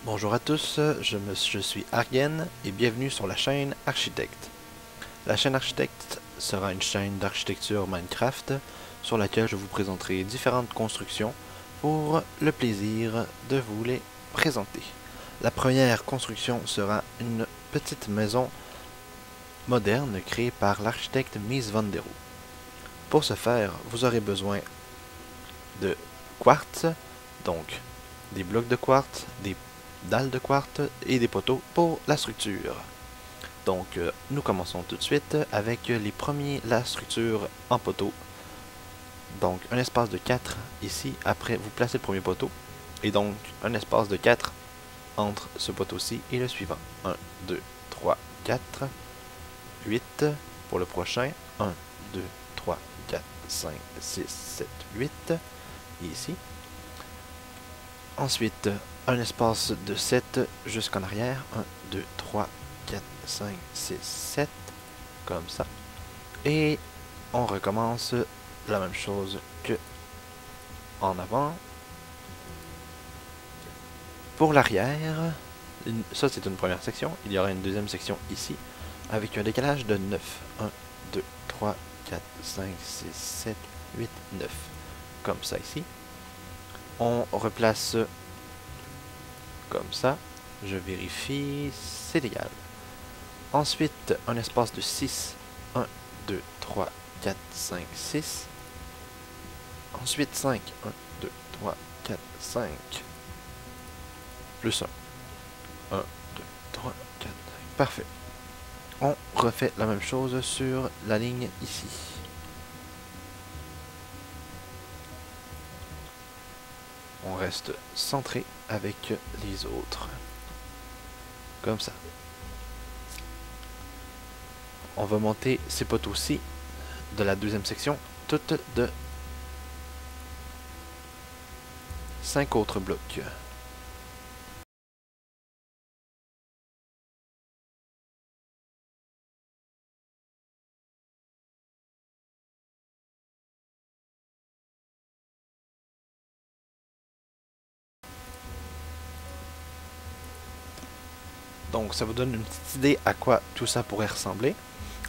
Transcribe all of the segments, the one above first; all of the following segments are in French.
Bonjour à tous, je suis Argen et bienvenue sur la chaîne Architecte. La chaîne Architecte sera une chaîne d'architecture Minecraft sur laquelle je vous présenterai différentes constructions pour le plaisir de vous les présenter. La première construction sera une petite maison moderne créée par l'architecte Mies van der Rohe. Pour ce faire, vous aurez besoin de quartz, donc des blocs de quartz, des dalles de quartz et des poteaux pour la structure. Donc nous commençons tout de suite avec la structure en poteau. Donc un espace de 4 ici, après vous placez le premier poteau, et donc un espace de 4 entre ce poteau-ci et le suivant. 1, 2, 3, 4, 8 pour le prochain. 1, 2, 3, 4, 5, 6, 7, 8, et ici. Ensuite, un espace de 7 jusqu'en arrière. 1, 2, 3, 4, 5, 6, 7. Comme ça. Et on recommence la même chose que en avant. Pour l'arrière, ça c'est une première section. Il y aura une deuxième section ici, avec un décalage de 9. 1, 2, 3, 4, 5, 6, 7, 8, 9. Comme ça ici. On replace comme ça. Je vérifie, c'est égal. Ensuite, un espace de 6. 1, 2, 3, 4, 5, 6. Ensuite 5. 1, 2, 3, 4, 5. Plus 1. 1, 2, 3, 4, 5. Parfait. On refait la même chose sur la ligne ici. On reste centré avec les autres. Comme ça. On va monter ces poteaux-ci de la deuxième section, toutes de 5 autres blocs. Donc ça vous donne une petite idée à quoi tout ça pourrait ressembler.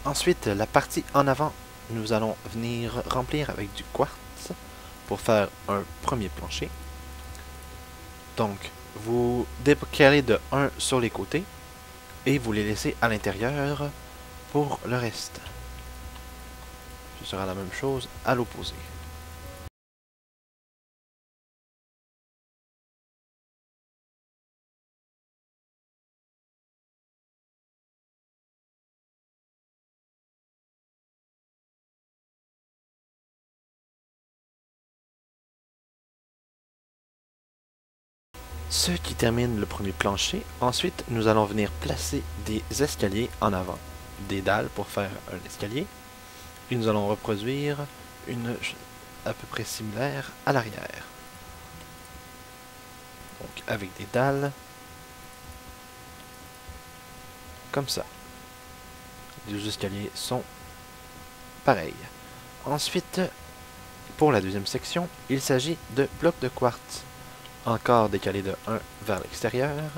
Ensuite, la partie en avant, nous allons venir remplir avec du quartz pour faire un premier plancher. Donc, vous décalez de 1 sur les côtés et vous les laissez à l'intérieur pour le reste. Ce sera la même chose à l'opposé. Ce qui termine le premier plancher. Ensuite, nous allons venir placer des escaliers en avant, des dalles pour faire un escalier. Et nous allons reproduire une à peu près similaire à l'arrière. Donc avec des dalles, comme ça. Les escaliers sont pareils. Ensuite, pour la deuxième section, il s'agit de blocs de quartz. Encore décalés de 1 vers l'extérieur.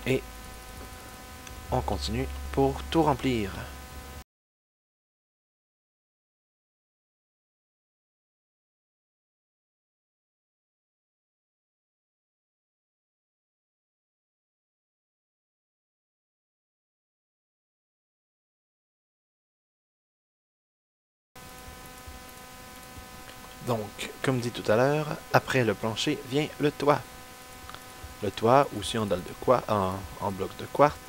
Et on continue pour tout remplir. Donc, comme dit tout à l'heure, après le plancher vient le toit. Le toit, aussi en dalle de quoi, en bloc de quartz.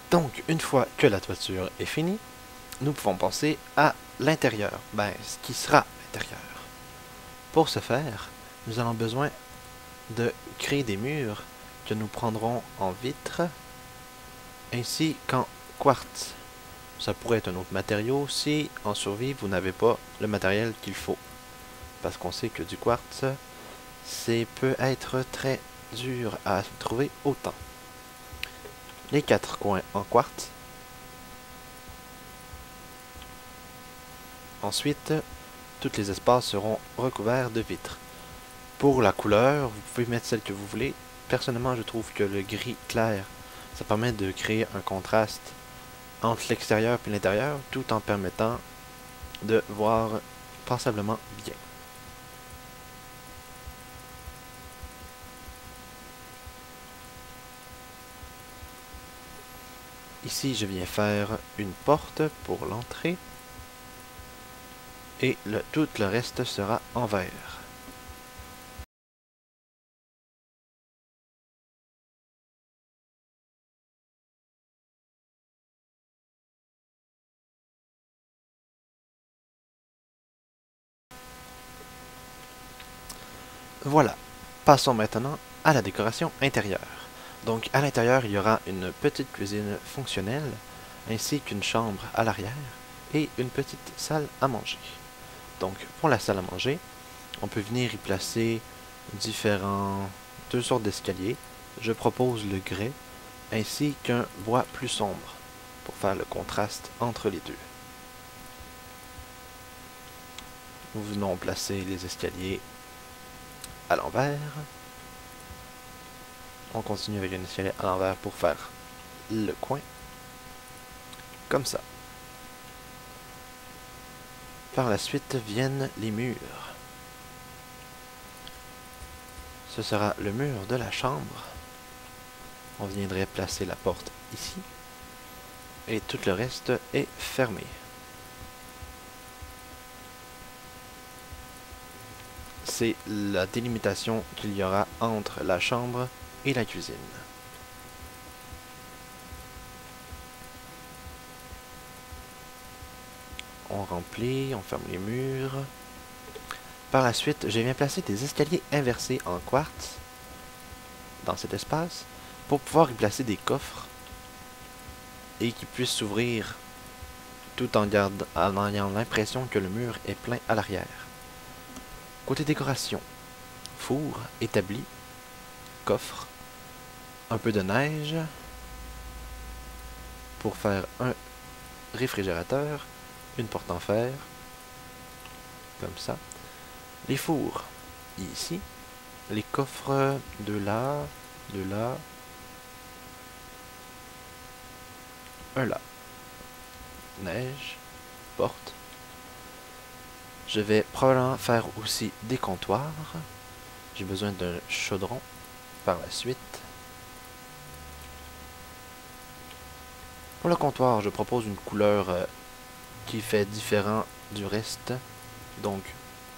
Donc, une fois que la toiture est finie, nous pouvons penser à l'intérieur, ce qui sera l'intérieur. Pour ce faire, nous avons besoin de créer des murs que nous prendrons en vitre, ainsi qu'en quartz. Ça pourrait être un autre matériau si, en survie, vous n'avez pas le matériel qu'il faut. Parce qu'on sait que du quartz, peut être très dur à trouver autant. Les 4 coins en quartz. Ensuite, tous les espaces seront recouverts de vitres. Pour la couleur, vous pouvez mettre celle que vous voulez. Personnellement, je trouve que le gris clair, ça permet de créer un contraste entre l'extérieur et l'intérieur, tout en permettant de voir passablement bien. Ici, je viens faire une porte pour l'entrée. Et tout le reste sera en vert. Voilà. Passons maintenant à la décoration intérieure. Donc à l'intérieur, il y aura une petite cuisine fonctionnelle, ainsi qu'une chambre à l'arrière et une petite salle à manger. Donc pour la salle à manger, on peut venir y placer deux sortes d'escaliers. Je propose le grès ainsi qu'un bois plus sombre pour faire le contraste entre les deux. Nous venons placer les escaliers à l'envers. On continue avec un escalier à l'envers pour faire le coin. Comme ça. Par la suite viennent les murs. Ce sera le mur de la chambre. On viendrait placer la porte ici. Et tout le reste est fermé. C'est la délimitation qu'il y aura entre la chambre et la cuisine. On remplit, on ferme les murs. Par la suite, je viens placer des escaliers inversés en quartz dans cet espace pour pouvoir y placer des coffres et qui puissent s'ouvrir tout en ayant l'impression que le mur est plein à l'arrière. Côté décoration, four établi, coffre, un peu de neige pour faire un réfrigérateur, une porte en fer, comme ça. Les fours, ici. Les coffres de là, un là. Neige, porte. Je vais probablement faire aussi des comptoirs. J'ai besoin d'un chaudron par la suite. Pour le comptoir, je propose une couleur qui fait différent du reste. Donc,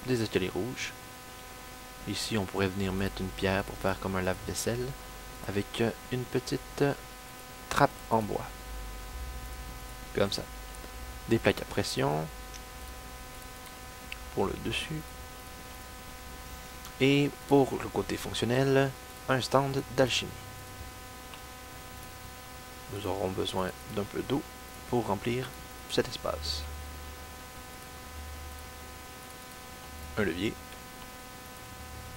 des escaliers rouges. Ici, on pourrait venir mettre une pierre pour faire comme un lave-vaisselle avec une petite trappe en bois. Comme ça. Des plaques à pression pour le dessus. Et pour le côté fonctionnel, un stand d'alchimie. Nous aurons besoin d'un peu d'eau pour remplir cet espace. Un levier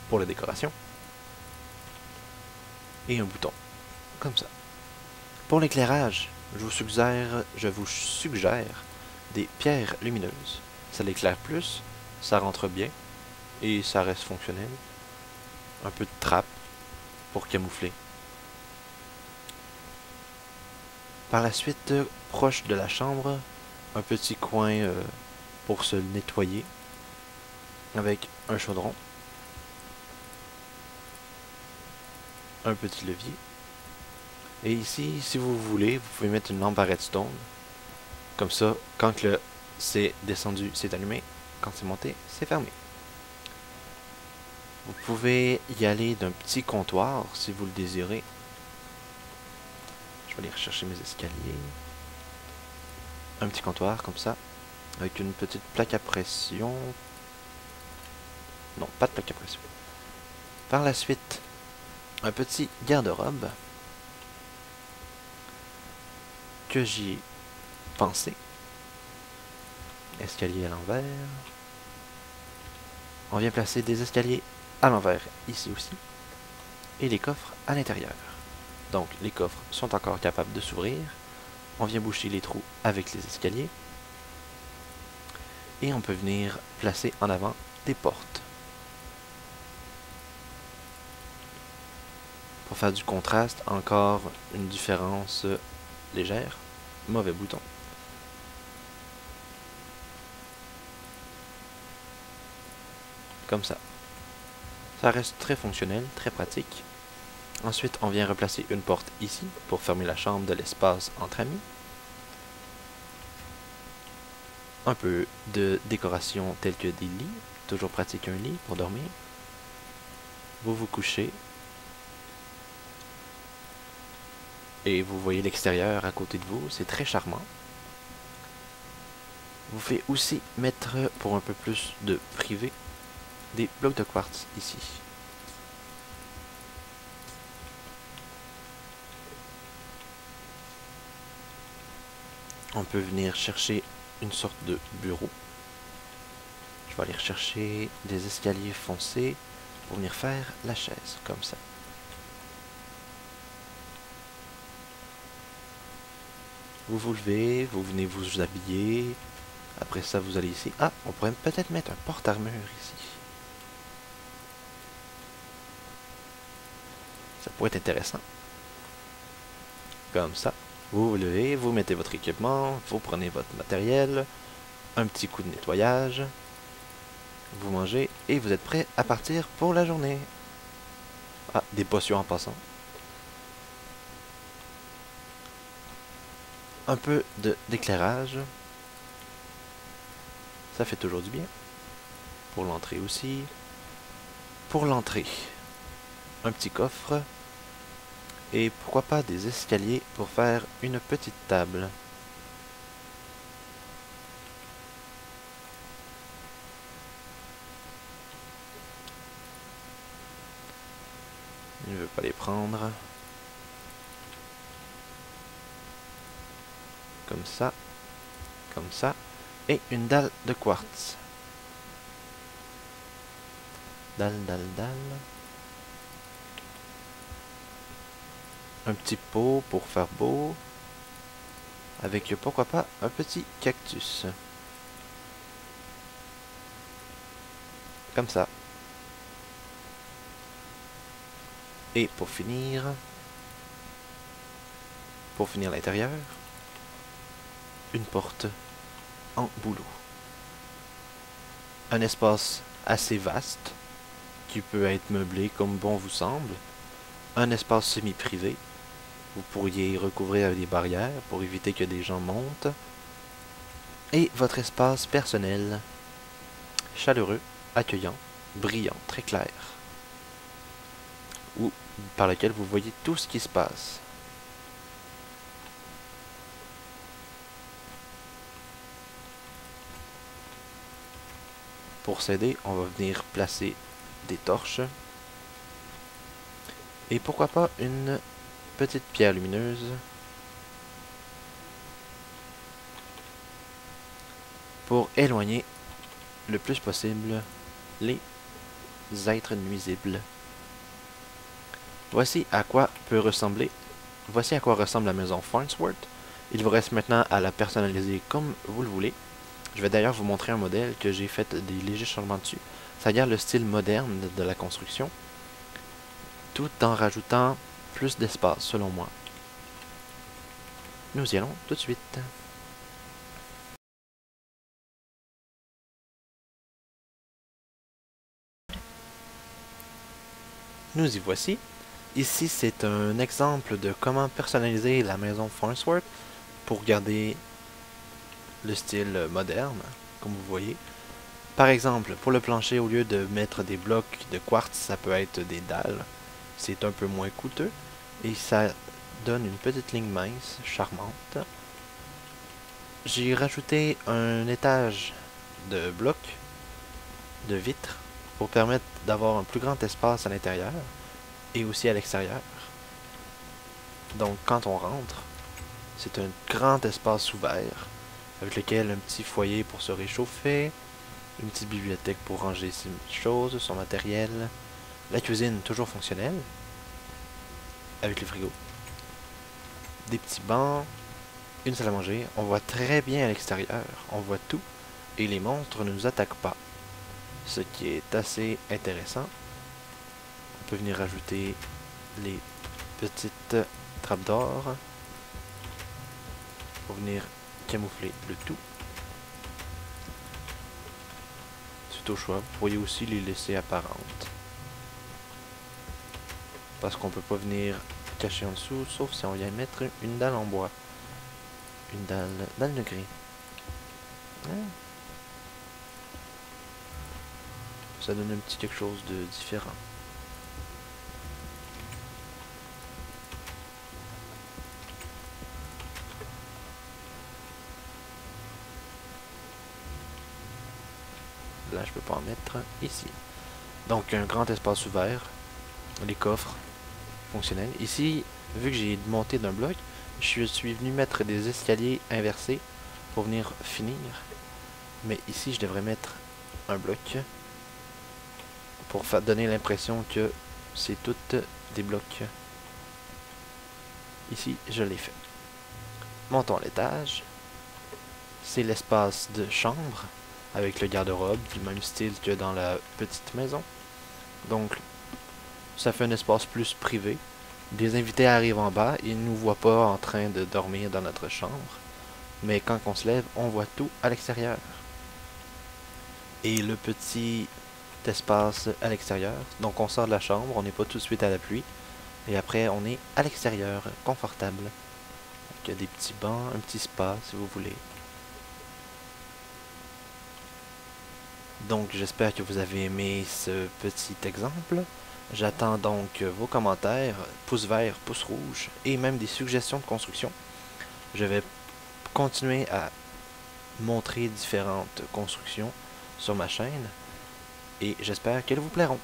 pour la décoration. Et un bouton. Comme ça. Pour l'éclairage, je vous suggère des pierres lumineuses. Ça l'éclaire plus, ça rentre bien et ça reste fonctionnel. Un peu de trappe pour camoufler. Par la suite, proche de la chambre, un petit coin pour se nettoyer avec un chaudron, un petit levier. Et ici, si vous voulez, vous pouvez mettre une lampe à redstone. Comme ça, quand c'est descendu, c'est allumé. Quand c'est monté, c'est fermé. Vous pouvez y aller d'un petit comptoir si vous le désirez. Je vais aller rechercher mes escaliers. Un petit comptoir comme ça, avec une petite plaque à pression. Non, pas de plaque à pression. Par la suite, un petit garde-robe que j'y ai pensé. Escalier à l'envers. On vient placer des escaliers à l'envers ici aussi. Et les coffres à l'intérieur. Donc les coffres sont encore capables de s'ouvrir. On vient boucher les trous avec les escaliers. Et on peut venir placer en avant des portes. Pour faire du contraste, encore une différence légère. Mauvais bouton. Comme ça. Ça reste très fonctionnel, très pratique. Ensuite, on vient replacer une porte ici pour fermer la chambre de l'espace entre amis. Un peu de décoration telle que des lits. Toujours pratique un lit pour dormir. Vous vous couchez. Et vous voyez l'extérieur à côté de vous. C'est très charmant. Vous pouvez aussi mettre, pour un peu plus de privé, des blocs de quartz ici. On peut venir chercher une sorte de bureau. Je vais aller rechercher des escaliers foncés pour venir faire la chaise, comme ça. Vous vous levez, vous venez vous habiller. Après ça, vous allez ici. Ah, on pourrait peut-être mettre un porte-armure ici. Ça pourrait être intéressant. Comme ça. Vous vous levez, vous mettez votre équipement, vous prenez votre matériel, un petit coup de nettoyage, vous mangez et vous êtes prêt à partir pour la journée. Ah, des potions en passant. Un peu d'éclairage. Ça fait toujours du bien. Pour l'entrée aussi. Pour l'entrée, un petit coffre. Et pourquoi pas des escaliers pour faire une petite table. Je ne veux pas les prendre. Comme ça. Comme ça. Et une dalle de quartz. Dalle. Un petit pot pour faire beau. Avec, pourquoi pas, un petit cactus. Comme ça. Et pour finir l'intérieur, une porte en bouleau. Un espace assez vaste, qui peut être meublé comme bon vous semble. Un espace semi-privé. Vous pourriez recouvrir des barrières pour éviter que des gens montent. Et votre espace personnel, chaleureux, accueillant, brillant, très clair. Ou par lequel vous voyez tout ce qui se passe. Pour s'aider, on va venir placer des torches. Et pourquoi pas une petite pierre lumineuse. Pour éloigner le plus possible les êtres nuisibles. Voici à quoi ressemble la maison Farnsworth. Il vous reste maintenant à la personnaliser comme vous le voulez. Je vais d'ailleurs vous montrer un modèle que j'ai fait des légers changements dessus. Ça garde le style moderne de la construction, tout en rajoutant plus d'espace selon moi. Nous y allons tout de suite. Nous y voici. Ici, c'est un exemple de comment personnaliser la maison Farnsworth pour garder le style moderne, comme vous voyez. Par exemple, pour le plancher, au lieu de mettre des blocs de quartz, ça peut être des dalles. C'est un peu moins coûteux et ça donne une petite ligne mince, charmante. J'ai rajouté un étage de blocs de vitres pour permettre d'avoir un plus grand espace à l'intérieur et aussi à l'extérieur. Donc quand on rentre, C'est un grand espace ouvert, avec lequel un petit foyer pour se réchauffer, une petite bibliothèque pour ranger ses choses, son matériel, la cuisine toujours fonctionnelle, avec le frigo, des petits bancs, une salle à manger. On voit très bien à l'extérieur, on voit tout, et les monstres ne nous attaquent pas, ce qui est assez intéressant. On peut venir rajouter les petites trappes d'or pour venir camoufler le tout. C'est au choix, vous pourriez aussi les laisser apparentes, parce qu'on peut pas venir cacher en dessous, sauf si on vient mettre une dalle en bois. Une dalle de gris. Ça donne un petit quelque chose de différent. Là, je peux pas en mettre ici. Donc, un grand espace ouvert. Les coffres fonctionnels. Ici, vu que j'ai monté d'un bloc, je suis venu mettre des escaliers inversés pour venir finir. Mais ici, je devrais mettre un bloc pour donner l'impression que c'est toutes des blocs. Ici, je l'ai fait. Montons à l'étage. C'est l'espace de chambre avec le garde-robe du même style que dans la petite maison. Donc, ça fait un espace plus privé. Des invités arrivent en bas, ils ne nous voient pas en train de dormir dans notre chambre. Mais quand on se lève, on voit tout à l'extérieur. Et le petit espace à l'extérieur. Donc on sort de la chambre, on n'est pas tout de suite à la pluie. Et après, on est à l'extérieur, confortable. Il y a des petits bancs, un petit spa si vous voulez. Donc j'espère que vous avez aimé ce petit exemple. J'attends donc vos commentaires, pouce vert, pouce rouge, et même des suggestions de construction. Je vais continuer à montrer différentes constructions sur ma chaîne, et j'espère qu'elles vous plairont.